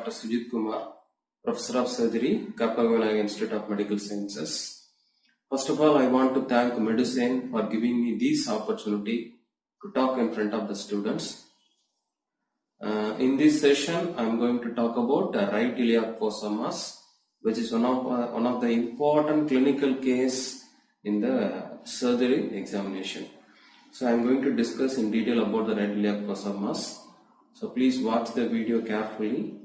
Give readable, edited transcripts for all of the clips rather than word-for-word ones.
Dr. Sujit Kumar, Professor of Surgery, Kappa Institute of Medical Sciences. First of all, I want to thank Medicine for giving me this opportunity to talk in front of the students. In this session, I am going to talk about right iliac fossa mass, which is one of the important clinical case in the surgery examination. So I am going to discuss in detail about the right iliac fossa mass. So please watch the video carefully.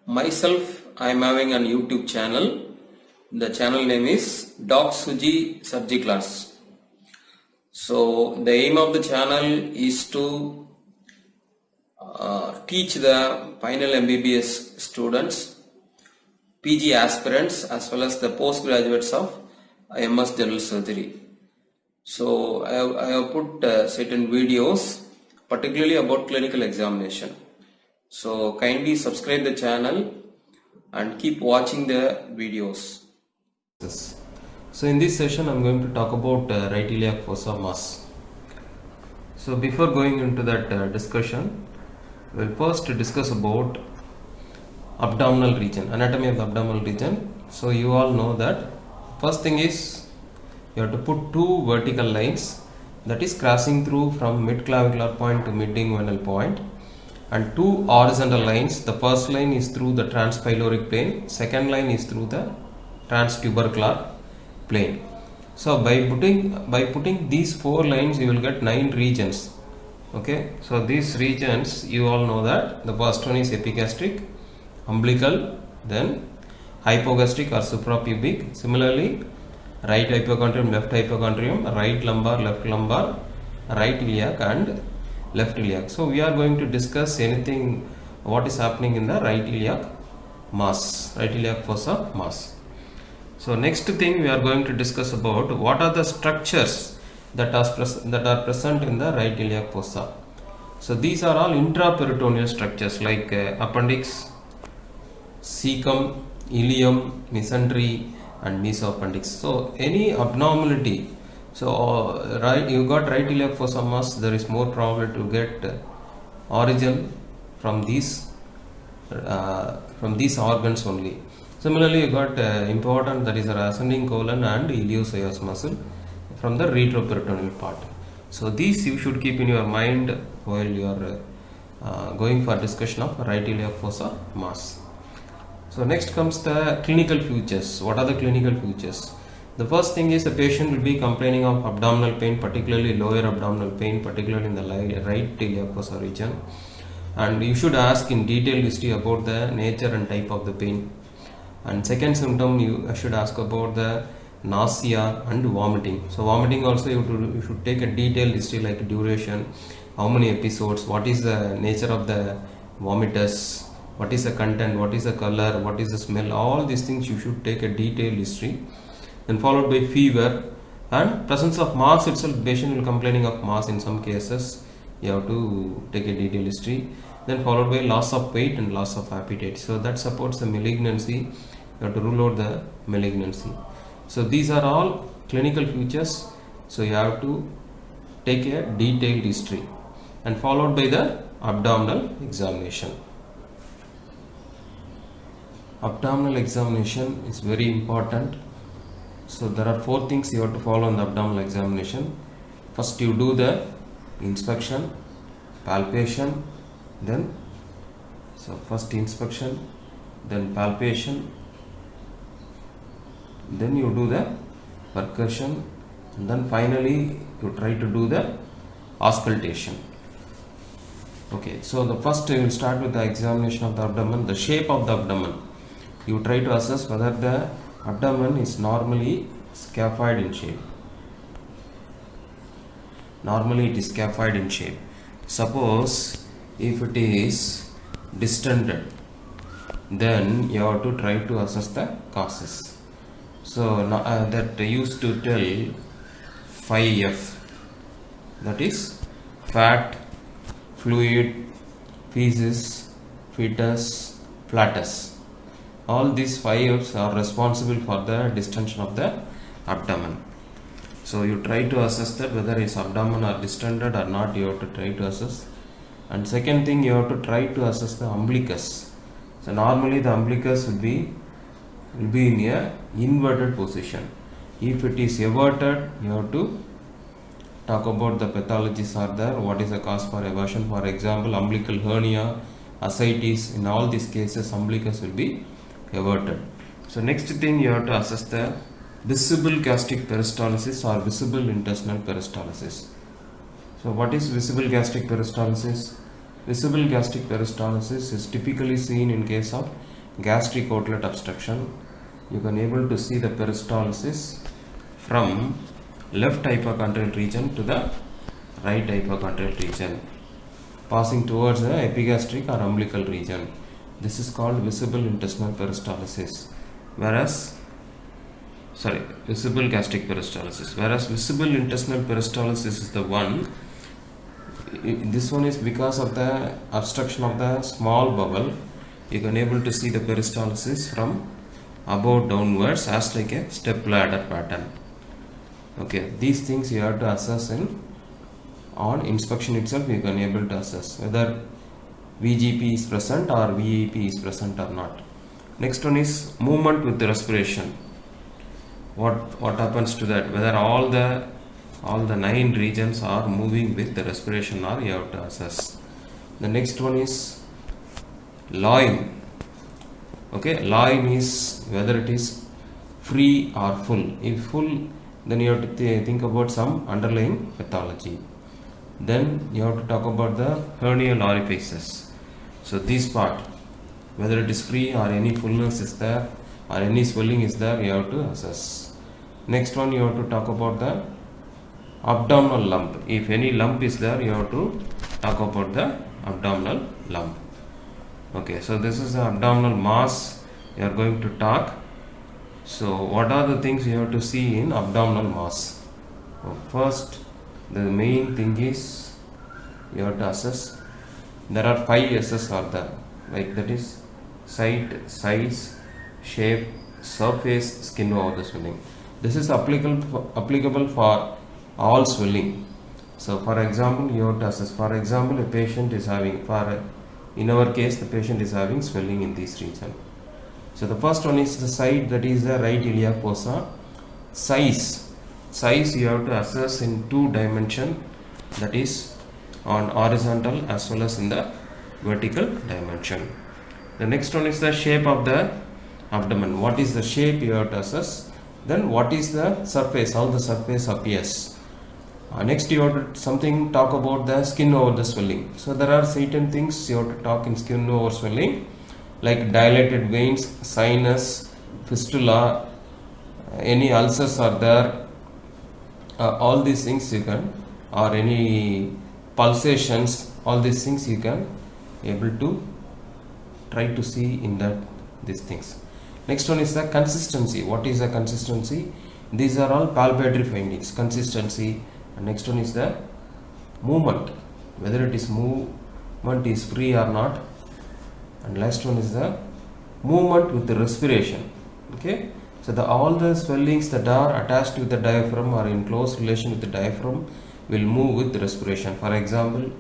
Myself, I am having a YouTube channel. The channel name is Doc Suji Surgery Class. So the aim of the channel is to teach the final MBBS students, PG aspirants as well as the postgraduates of MS General Surgery. So I have put certain videos particularly about clinical examination. So kindly subscribe the channel and keep watching the videos. So in this session I am going to talk about right iliac fossa mass. So before going into that discussion, we will first discuss about abdominal region, anatomy of the abdominal region. So you all know that first thing is you have to put two vertical lines, that is crossing through from mid-clavicular point to mid-inguinal point, and two horizontal lines. The first line is through the transpyloric plane, second line is through the transtubercular plane. So by putting these four lines, you will get 9 regions. Okay, so these regions you all know that the first one is epigastric, umbilical, then hypogastric or suprapubic. Similarly, right hypochondrium, left hypochondrium, right lumbar, left lumbar, right iliac and left iliac. So we are going to discuss anything what is happening in the right iliac mass, right iliac fossa mass. So next thing we are going to discuss about what are the structures that are present in the right iliac fossa. So these are all intraperitoneal structures like appendix, cecum, ileum, mesentery and mesoappendix. So any abnormality, so you got right iliac fossa mass, there is more probability to get origin from these organs only. Similarly, you got important, that is ascending colon and iliopsoas muscle from the retroperitoneal part. So these you should keep in your mind while you are going for discussion of right iliac fossa mass. So next comes the clinical features. What are the clinical features? The first thing is the patient will be complaining of abdominal pain, particularly lower abdominal pain, particularly in the right iliac fossa region. And you should ask in detailed history about the nature and type of the pain. And second symptom, you should ask about the nausea and vomiting. So vomiting also you should take a detailed history like duration, how many episodes, what is the nature of the vomitus, what is the content, what is the color, what is the smell, all these things you should take a detailed history. Then followed by fever and presence of mass itself, patient will complaining of mass in some cases, you have to take a detailed history. Then followed by loss of weight and loss of appetite. So that supports the malignancy. You have to rule out the malignancy. So these are all clinical features. So you have to take a detailed history and followed by the abdominal examination. Abdominal examination is very important. So there are 4 things you have to follow in the abdominal examination. First you do the inspection, palpation, then first inspection, then palpation, then you do the percussion, and then finally you try to do the auscultation. Okay, so the first you will start with the examination of the abdomen, the shape of the abdomen. You try to assess whether the abdomen is normally scaphoid in shape. Normally it is scaphoid in shape. Suppose if it is distended, then you have to try to assess the causes. So that used to tell 5F, that is fat, fluid, feces, fetus, flatus. All these 5Fs are responsible for the distension of the abdomen. So you try to assess that whether it's abdomen or distended or not, you have to try to assess. And second thing, you have to try to assess the umbilicus. So normally the umbilicus will be in a inverted position. If it is everted, you have to talk about the pathologies are there, what is the cause for eversion. For example, umbilical hernia, ascites, in all these cases umbilicus will be everted. So next thing, you have to assess the visible gastric peristalsis or visible intestinal peristalsis. So what is visible gastric peristalsis? Visible gastric peristalsis is typically seen in case of gastric outlet obstruction. You can able to see the peristalsis from left hypochondrial region to the right hypochondrial region, passing towards the epigastric or umbilical region. This is called visible intestinal peristalsis. Visible gastric peristalsis. Whereas visible intestinal peristalsis is the one. This one is because of the obstruction of the small bowel. You can able to see the peristalsis from above downwards as like a step ladder pattern. Okay, these things you have to assess on inspection itself. You can able to assess whether VGP is present or VEP is present or not. Next one is movement with the respiration. What happens to that? Whether all the 9 regions are moving with the respiration, or you have to assess. The next one is loin. Okay, loin is whether it is free or full. If full, then you have to think about some underlying pathology. Then you have to talk about the hernial orifices. So this part, whether it is free or any fullness is there or any swelling is there, you have to assess. Next one, you have to talk about the abdominal lump. If any lump is there, you have to talk about the abdominal lump. Okay, so this is the abdominal mass you are going to talk. So what are the things you have to see in abdominal mass? So first, the main thing is you have to assess. There are 5 S's are there, like that is site, size, shape, surface, skin over the swelling. This is applicable for all swelling. So for example, you have to assess. For example, a patient is having, in our case, the patient is having swelling in this region. So the first one is the site, that is the right iliac fossa. Size you have to assess in 2 dimension, that is on horizontal as well as in the vertical dimension. The next one is the shape of the abdomen. What is the shape you have to assess? Then what is the surface, how the surface appears. Next you have to talk about the skin over the swelling. So there are certain things you have to talk in skin over swelling, like dilated veins, sinus, fistula, any ulcers are there, all these things you can, or any pulsations, all these things you can able to try to see in these things. Next one is the consistency. What is the consistency? These are all palpatory findings. Consistency. And next one is the movement, whether it is movement is free or not. And last one is the movement with the respiration. Okay, so all the swellings that are attached with the diaphragm or in close relation with the diaphragm will move with respiration. For example,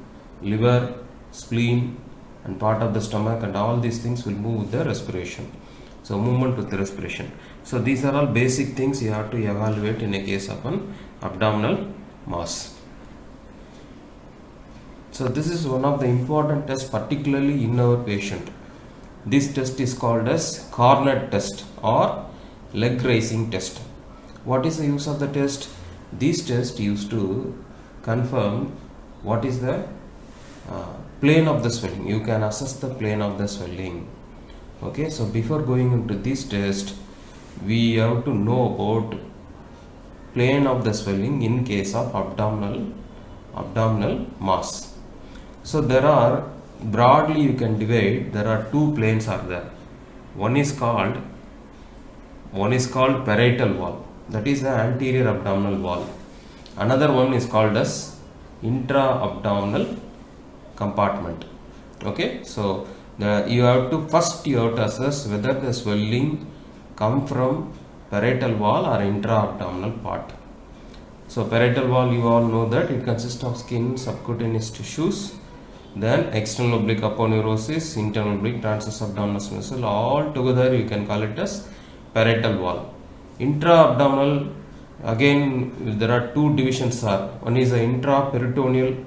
liver, spleen and part of the stomach, and all these things will move with the respiration. So movement with the respiration. So these are all basic things you have to evaluate in a case of an abdominal mass. So this is one of the important tests, particularly in our patient. This test is called as Cornet test or leg raising test. What is the use of the test? This test used to confirm what is the plane of the swelling. You can assess the plane of the swelling. Okay, so before going into this test, we have to know about plane of the swelling in case of abdominal mass. So there are, broadly you can divide, there are 2 planes are there. One is called parietal wall, that is the anterior abdominal wall. Another one is called as intra-abdominal compartment. Okay, so you have to assess whether the swelling come from parietal wall or intra-abdominal part. So parietal wall, you all know that it consists of skin, subcutaneous tissues, then external oblique aponeurosis, internal oblique transverse abdominis muscle, all together you can call it as parietal wall. Intra-abdominal, again there are two divisions are, one is the intraperitoneal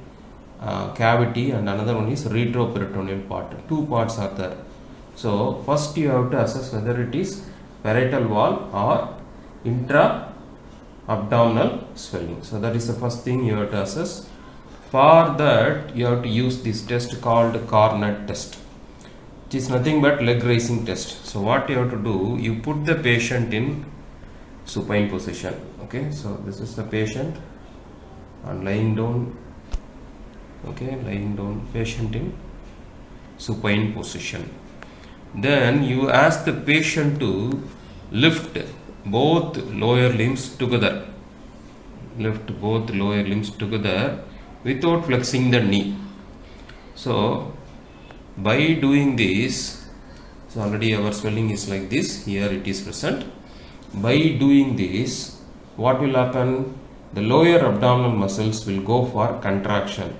cavity and another one is retroperitoneal part. Two parts are there. So first you have to assess whether it is parietal wall or intra-abdominal swelling. So that is the first thing you have to assess. For that you have to use this test called Cornet test, which is nothing but leg raising test. So what you have to do, you put the patient in supine position. Okay, so this is the patient and lying down. Okay, lying down, patient in supine position. Then you ask the patient to lift both lower limbs together. Lift both lower limbs together without flexing the knee. So by doing this, so already our swelling is like this, here it is present. By doing this, what will happen? The lower abdominal muscles will go for contraction.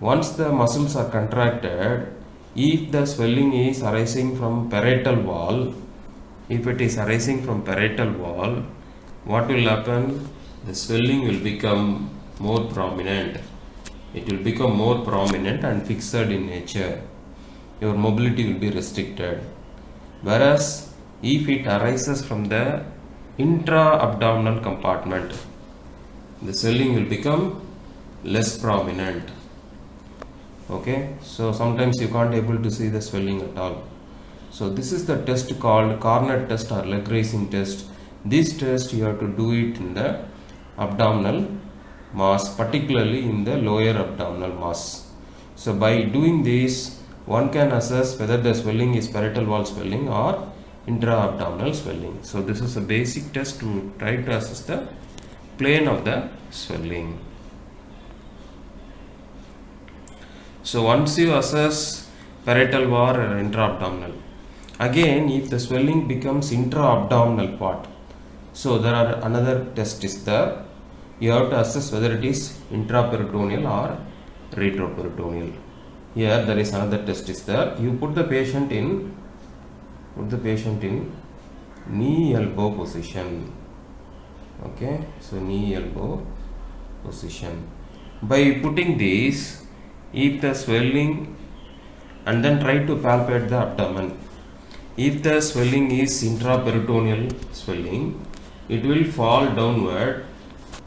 Once the muscles are contracted, if the swelling is arising from parietal wall, if it is arising from parietal wall, what will happen? The swelling will become more prominent. It will become more prominent and fixed in nature. Your mobility will be restricted. Whereas if it arises from the intra-abdominal compartment, the swelling will become less prominent. Okay, so sometimes you can't able to see the swelling at all. So this is the test called Cornet test or leg raising test. This test you have to do it in the abdominal mass, particularly in the lower abdominal mass. So by doing this, one can assess whether the swelling is parietal wall swelling or intra-abdominal swelling. So this is a basic test to try to assess the plane of the swelling. So once you assess parietal wall or intra-abdominal, again if the swelling becomes intra-abdominal part, so there are another test is there. You have to assess whether it is intraperitoneal or retroperitoneal. Here there is another test is there. You put the patient in knee elbow position. Okay, so knee elbow position. By putting this, if the swelling, and then try to palpate the abdomen. If the swelling is intraperitoneal swelling, it will fall downward,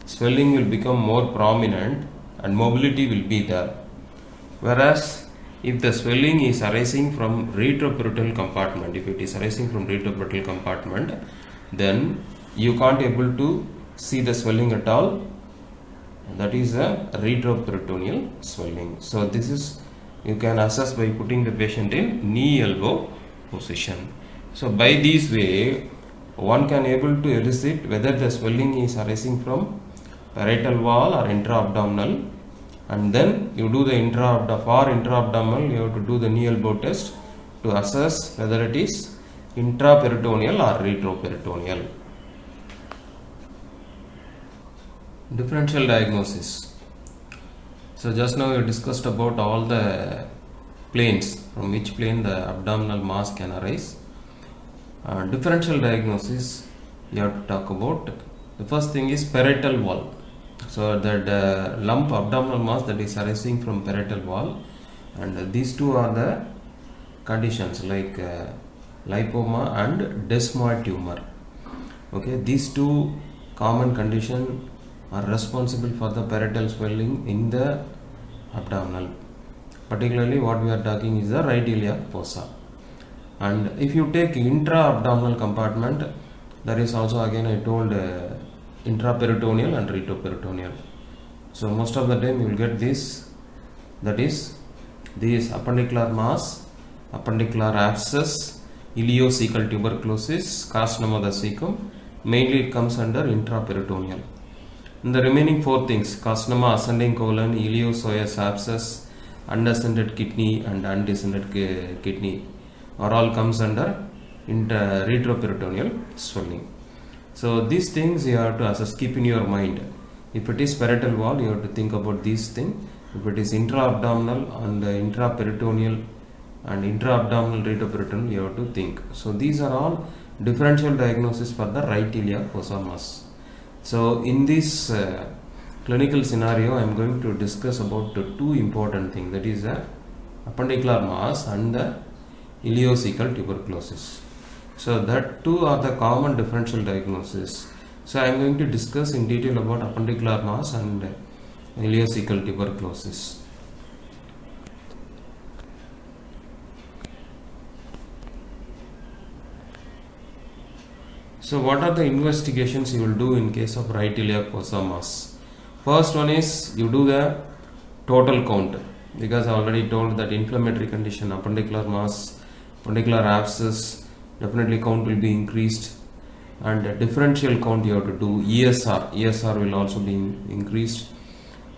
swelling will become more prominent and mobility will be there. Whereas if the swelling is arising from retroperitoneal compartment, if it is arising from retroperitoneal compartment, then you can't able to see the swelling at all. That is a retroperitoneal swelling. So this is, you can assess by putting the patient in knee elbow position. So by this way, one can able to elicit whether the swelling is arising from parietal wall or intra-abdominal, and then you do the intra-abdominal, you have to do the knee elbow test to assess whether it is intraperitoneal or retroperitoneal. Differential diagnosis. So just now we discussed about all the planes, from which plane the abdominal mass can arise. Differential diagnosis you have to talk about. The first thing is parietal wall. So that lump abdominal mass that is arising from parietal wall, and these two are the conditions like lipoma and desmoid tumor. Okay, these two common conditions are responsible for the parietal swelling in the abdominal. Particularly what we are talking is the right iliac fossa. And if you take intra-abdominal compartment, there is also, again I told, intraperitoneal and retroperitoneal. So most of the time you will get this, that is this appendicular mass, appendicular abscess, ileocecal tuberculosis, carcinoma of the cecum. Mainly it comes under intraperitoneal. And the remaining four things, carcinoma, ascending colon, ileoceous abscess, undescended kidney and undescended kidney, are all comes under retroperitoneal swelling. So these things you have to assess, keep in your mind. If it is parietal wall, you have to think about these things. If it is intra-abdominal and intraperitoneal and intra-abdominal retroperitoneal, you have to think. So these are all differential diagnosis for the right iliac fossa mass. So in this clinical scenario, I am going to discuss about the two important things, that is the appendicular mass and the ileocecal tuberculosis. So that two are the common differential diagnosis. So I am going to discuss in detail about appendicular mass and ileocecal tuberculosis. So what are the investigations you will do in case of right iliac fossa mass? First one is you do the total count, because I already told that inflammatory condition, appendicular mass, appendicular abscess, definitely count will be increased, and differential count you have to do. ESR will also be increased,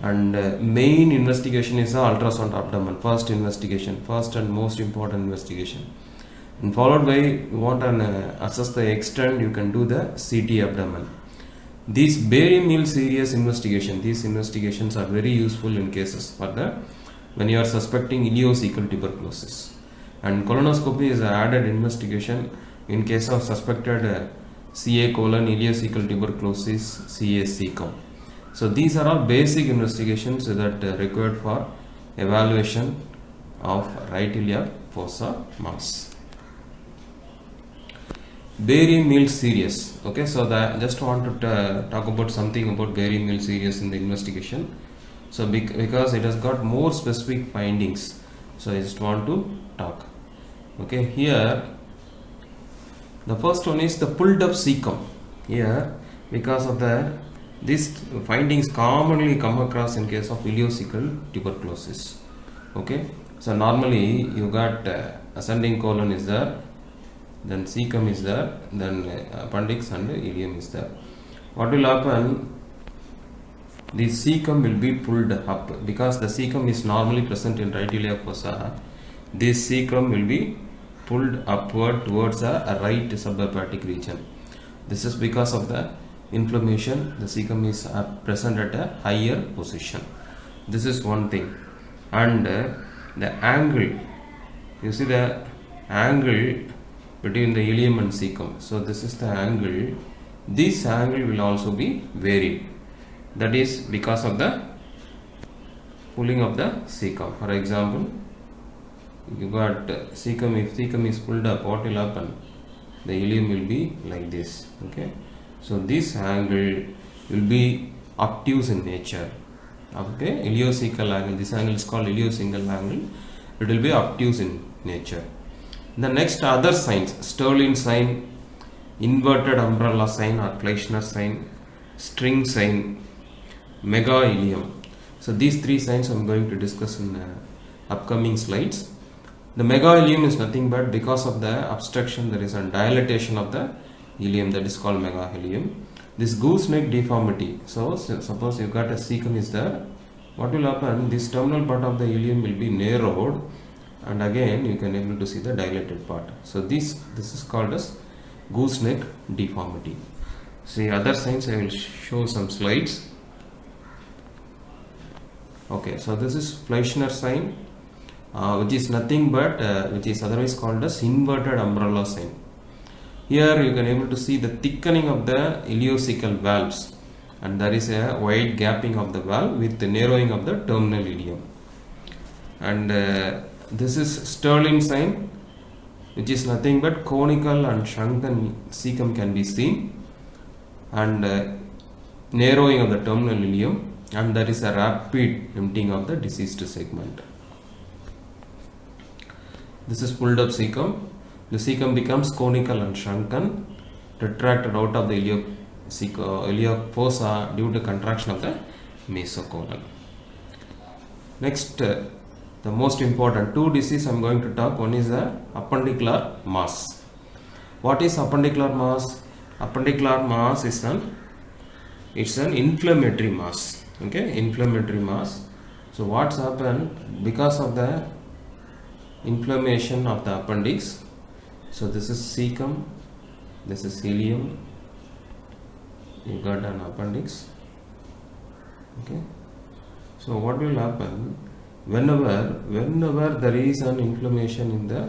and main investigation is the ultrasound abdomen, first investigation, first and most important investigation, and followed by you want to assess the extent, you can do the CT abdomen. These barium series investigation, these investigations are very useful in cases for the when you are suspecting ileocecal tuberculosis, and colonoscopy is an added investigation in case of suspected CA colon ileocecal tuberculosis, CA-cecum. So these are all basic investigations that are required for evaluation of right iliac fossa mass. Barium series. Okay, so I just want to talk about something about barium series in the investigation. So because it has got more specific findings, so I just want to talk. Okay, here the first one is the pulled up cecum. Here, because of these findings commonly come across in case of ileocecal tuberculosis. Okay, so normally you got ascending colon is there, then cecum is there, then appendix and ileum is there. What will happen? The cecum will be pulled up, because the cecum is normally present in right iliac fossa. This cecum will be pulled upward towards a right subhepatic region. This is because of the inflammation. The cecum is present at a higher position. This is one thing. And the angle, you see the angle between the ileum and cecum. So this is the angle. This angle will also be varied. That is because of the pulling of the cecum. For example, you got cecum. If cecum is pulled up, what will happen? The ileum will be like this. Okay, so this angle will be obtuse in nature. Okay, ileocecal angle. This angle is called ileocecal angle. It will be obtuse in nature. The next other signs: Sterling sign, inverted umbrella sign or Fleischner sign, string sign, megailium. So these three signs I am going to discuss in upcoming slides. The megailium is nothing but because of the obstruction, there is a dilatation of the ileum, that is called megailium. This gooseneck deformity. So suppose you got a cecum is there, what will happen? This terminal part of the ileum will be narrowed, and again you can able to see the dilated part. So this is called as gooseneck deformity. See other signs, I will show some slides. Okay, so this is Fleischner sign, which is nothing but which is otherwise called as inverted umbrella sign. Here you can able to see the thickening of the ileocecal valves, and there is a wide gapping of the valve with the narrowing of the terminal ileum. And this is Sterling sign, which is nothing but conical and shrunken cecum can be seen, and narrowing of the terminal ileum, and there is a rapid emptying of the diseased segment. This is pulled up cecum. The cecum becomes conical and shrunken, retracted out of the iliac fossa due to contraction of the mesocolon. Next, the most important two diseases I am going to talk. One is the appendicular mass. What is appendicular mass? Appendicular mass is an inflammatory mass. Okay, inflammatory mass. So what's happened because of the inflammation of the appendix? So this is cecum, this is ileum. You got an appendix. Okay, So what will happen whenever there is an inflammation in the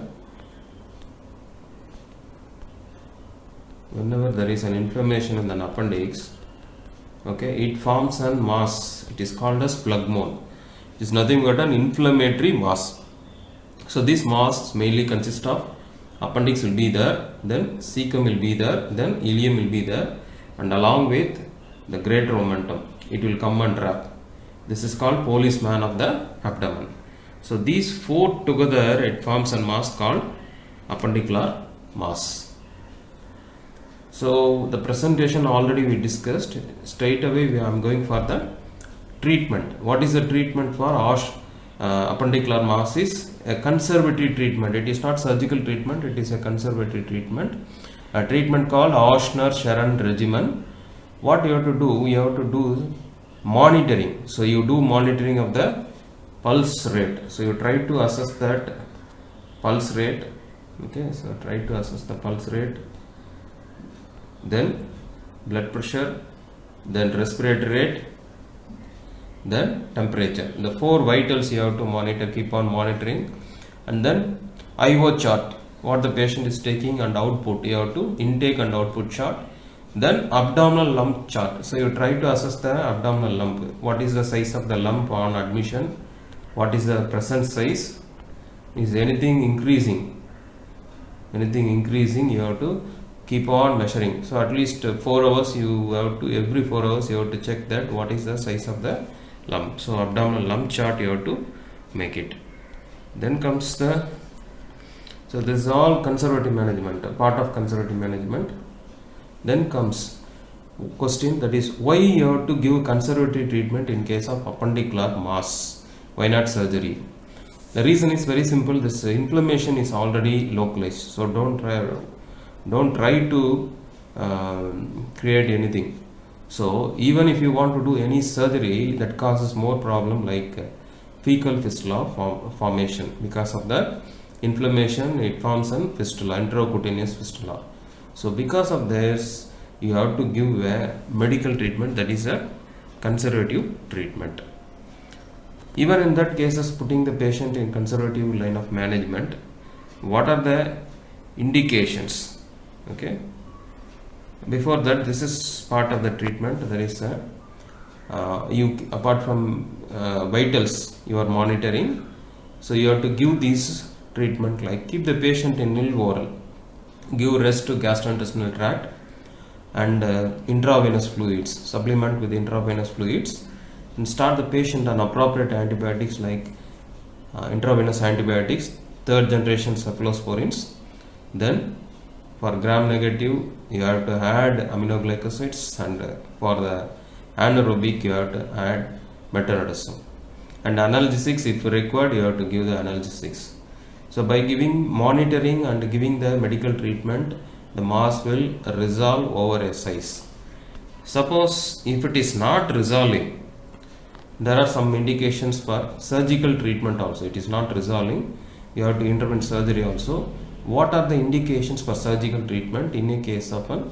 appendix, okay, it forms a mass. It is called as phlegmon. It is nothing but an inflammatory mass. So this mass mainly consists of appendix will be there, then cecum will be there, then ileum will be there, and along with the greater omentum, it will come and wrap. This is called policeman of the abdomen. So these four together, it forms a mass called appendicular mass. So the presentation already we discussed. Straight away I am going for the treatment. What is the treatment for appendicular mass? Is a conservative treatment. It is not surgical treatment, it is a conservative treatment. A treatment called Ochsner-Sharon regimen. What you have to do? You have to do monitoring. So you do monitoring of the pulse rate. So you try to assess that pulse rate. Okay, so try to assess the pulse rate, then blood pressure, then respiratory rate, then temperature. The four vitals you have to monitor, keep on monitoring. And then IO chart, what the patient is taking and output, you have to intake and output chart. Then abdominal lump chart. So you try to assess the abdominal lump. What is the size of the lump on admission? What is the present size? Is anything increasing? Anything increasing, you have to keep on measuring. So at least 4 hours you have to, every 4 hours you have to check that what is the size of the lump. So abdominal lump chart you have to make it. Then comes the, so this is all conservative management, a part of conservative management. Then comes question, that is why you have to give conservative treatment in case of appendicular mass? Why not surgery? The reason is very simple. This inflammation is already localized, so don't try to create anything. So even if you want to do any surgery, that causes more problem like fecal fistula formation. Because of the inflammation, it forms an fistula, intracutaneous fistula. So because of this, you have to give a medical treatment, that is a conservative treatment. Even in that cases, putting the patient in conservative line of management, what are the indications? Okay. Before that, this is part of the treatment. There is a you, apart from vitals you are monitoring, so you have to give these treatment like keep the patient in nil oral, give rest to gastrointestinal tract, and intravenous fluids, supplement with intravenous fluids, and start the patient on appropriate antibiotics like intravenous antibiotics, third generation cephalosporins. Then for gram negative you have to add aminoglycosides, and for the anaerobic you have to add metronidazole, and analgesics if required you have to give the analgesics. So by giving monitoring and giving the medical treatment, the mass will resolve over a size. Suppose if it is not resolving, there are some indications for surgical treatment also. It is not resolving, you have to intervene surgery also. What are the indications for surgical treatment in a case of an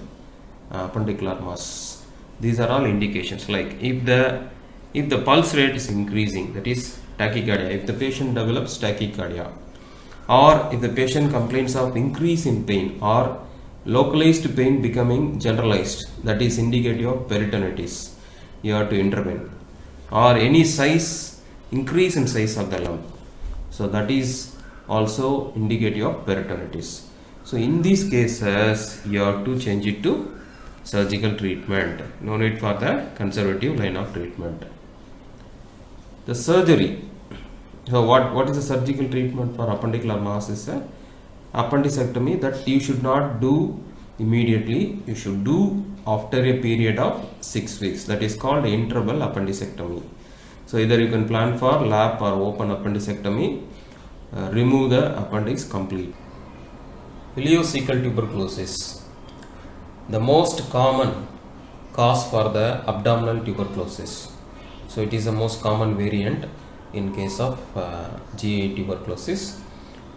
appendicular mass? These are all indications, like if the pulse rate is increasing, that is tachycardia, if the patient develops tachycardia, or if the patient complains of increase in pain or localized pain becoming generalized, that is indicative of peritonitis, you have to intervene. Or any size, increase in size of the lump, so that is also indicative of peritonitis. So in these cases you have to change it to surgical treatment, no need for the conservative line of treatment. The surgery, so what is the surgical treatment for appendicular mass? Is a appendicectomy that you should not do immediately, you should do after a period of 6 weeks, that is called interval appendicectomy. So either you can plan for lap or open appendicectomy, remove the appendix complete. Ileocecal tuberculosis, the most common cause for the abdominal tuberculosis. So it is the most common variant in case of GI tuberculosis.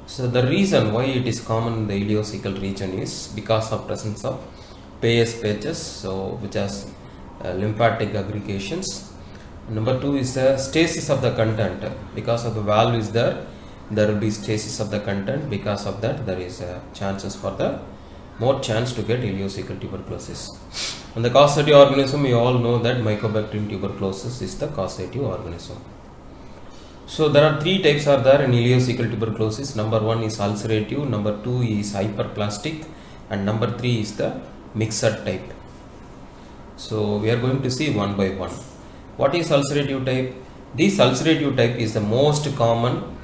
So the reason why it is common in the ileocecal region is because of presence of Peyer's patches, so which has lymphatic aggregations, Number 2 is the stasis of the content. Because of the valve is there will be stasis of the content. Because of that, there is chances for the more chance to get ileocecal tuberculosis. And the causative organism, you all know that Mycobacterium tuberculosis is the causative organism. So there are 3 types are there in ileocecal tuberculosis. Number 1 is ulcerative, number 2 is hyperplastic, and number 3 is the mixed type. So we are going to see one by one. What is ulcerative type? This ulcerative type is the most common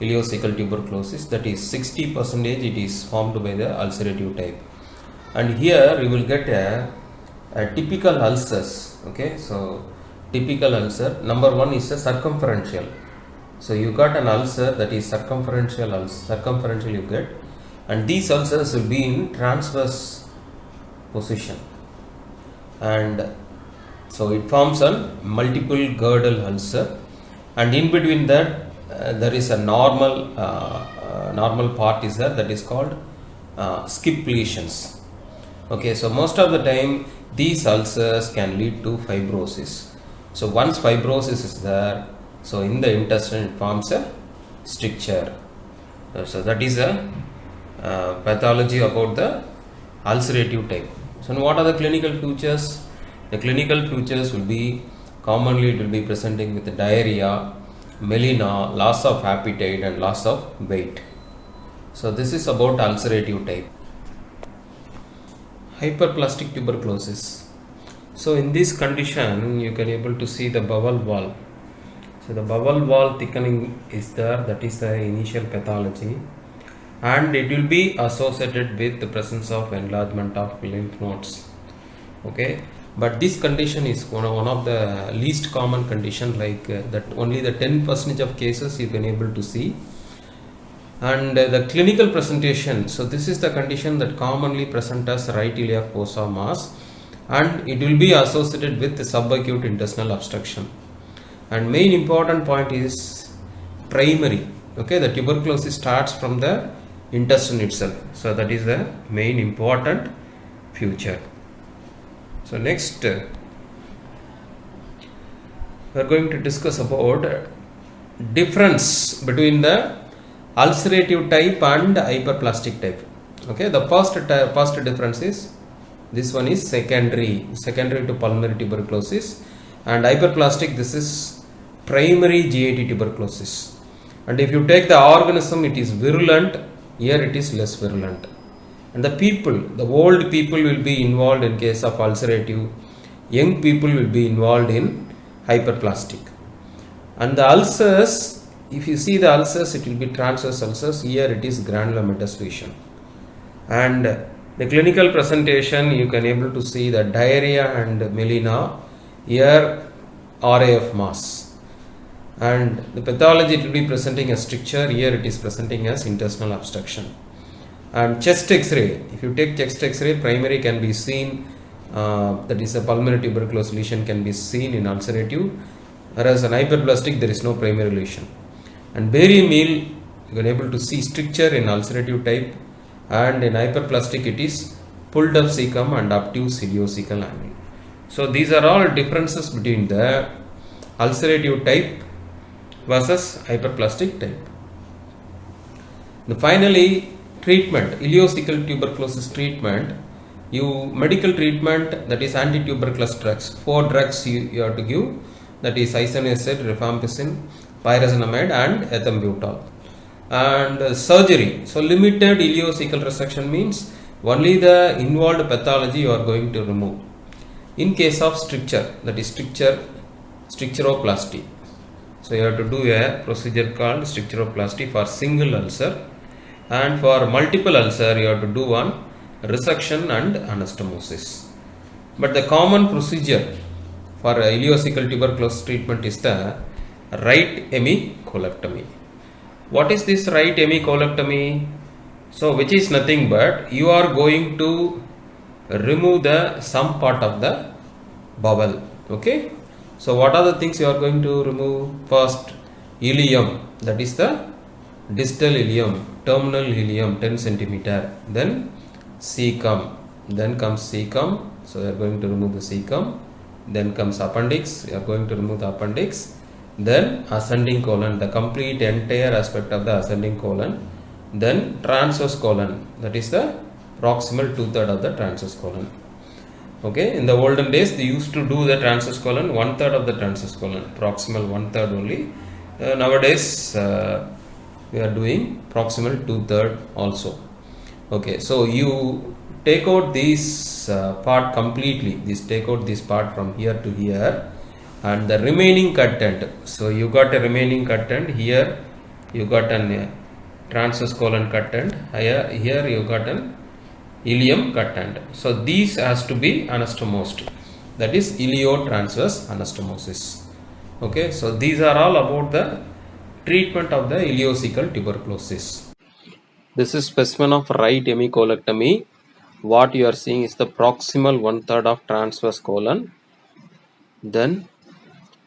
ileocecal tuberculosis, that is 60% it is formed by the ulcerative type. And here you will get a typical ulcers. Okay, so typical ulcer, number 1 is a circumferential. So you got an ulcer that is circumferential you get, and these ulcers will be in transverse position, and so it forms a multiple girdle ulcer, and in between that there is a normal part is there, that is called skip lesions. Okay, so most of the time these ulcers can lead to fibrosis. So once fibrosis is there, so in the intestine it forms a stricture. So that is a pathology about the ulcerative type. So what are the clinical features? The clinical features will be commonly it will be presenting with diarrhea, melena, loss of appetite and loss of weight. So this is about ulcerative type. Hyperplastic tuberculosis. So in this condition you can able to see the bowel wall. So the bowel wall thickening is there, that is the initial pathology, and it will be associated with the presence of enlargement of lymph nodes. Okay, but this condition is one of the least common condition, like that only the 10% of cases you can able to see. And the clinical presentation, so this is the condition that commonly present as right iliac fossa mass, and it will be associated with the subacute intestinal obstruction. And main important point is primary. Okay, the tuberculosis starts from the intestine itself, so that is the main important feature. So next we are going to discuss about difference between the ulcerative type and hyperplastic type. Okay, the first difference is this one is secondary to pulmonary tuberculosis, and hyperplastic, this is primary GIT tuberculosis. And if you take the organism, it is virulent, here it is less virulent. And the old people will be involved in case of ulcerative, young people will be involved in hyperplastic. And the ulcers, if you see the ulcers, it will be transverse ulcers, here it is granulomatous lesion. And the clinical presentation, you can able to see the diarrhea and melena, here RAF mass. And the pathology, it will be presenting as stricture, here it is presenting as intestinal obstruction. And chest x-ray, if you take chest x-ray, primary can be seen, that is a pulmonary tuberculosis lesion can be seen in ulcerative, whereas in hyperplastic there is no primary lesion. And barium meal, you can able to see stricture in ulcerative type, and in hyperplastic it is pulled up cecum and obtuse ileocecal angle. So these are all differences between the ulcerative type versus hyperplastic type. Finally, treatment, ileocecal tuberculosis treatment, medical treatment, that is anti-tuberculous drugs, 4 drugs you have to give, that is isoniazid, rifampicin, pyrazinamide and ethambutol. And surgery, so limited ileocecal resection means only the involved pathology you are going to remove. In case of stricture, that is stricturoplasty, so you have to do a procedure called stricturoplasty for single ulcer, and for multiple ulcer you have to do one resection and anastomosis. But the common procedure for ileocecal tuberculosis treatment is the right hemicolectomy. What is this right hemicolectomy? So which is nothing but you are going to remove some part of the bowel. Okay, so what are the things you are going to remove? First, ileum, that is the distal ileum, terminal ileum 10 centimeter, then cecum, then comes cecum, so we are going to remove the cecum, then comes appendix, you are going to remove the appendix, then ascending colon, the complete entire aspect of the ascending colon, then transverse colon, that is the proximal 2/3 of the transverse colon. Okay, in the olden days they used to do the transverse colon 1/3 of the transverse colon, proximal 1/3 only. Nowadays we are doing proximal 2/3 also. Okay, so you take out this part completely, take out this part from here to here, and the remaining content. So you got a remaining content here, you got an transverse colon content, here you got an ileum content. So these has to be anastomosed, that is iliotransverse anastomosis. Okay, so these are all about the treatment of the ileocecal tuberculosis. This is specimen of right hemicolectomy. What you are seeing is the proximal 1/3 of transverse colon, then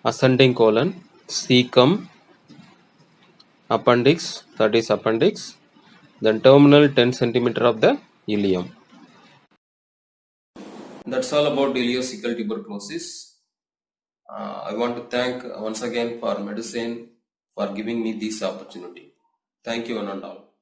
ascending colon, cecum, appendix, that is appendix, then terminal 10 cm of the ileum. That's all about ileocecal tuberculosis. I want to thank once again for medicine for giving me this opportunity. Thank you one and all.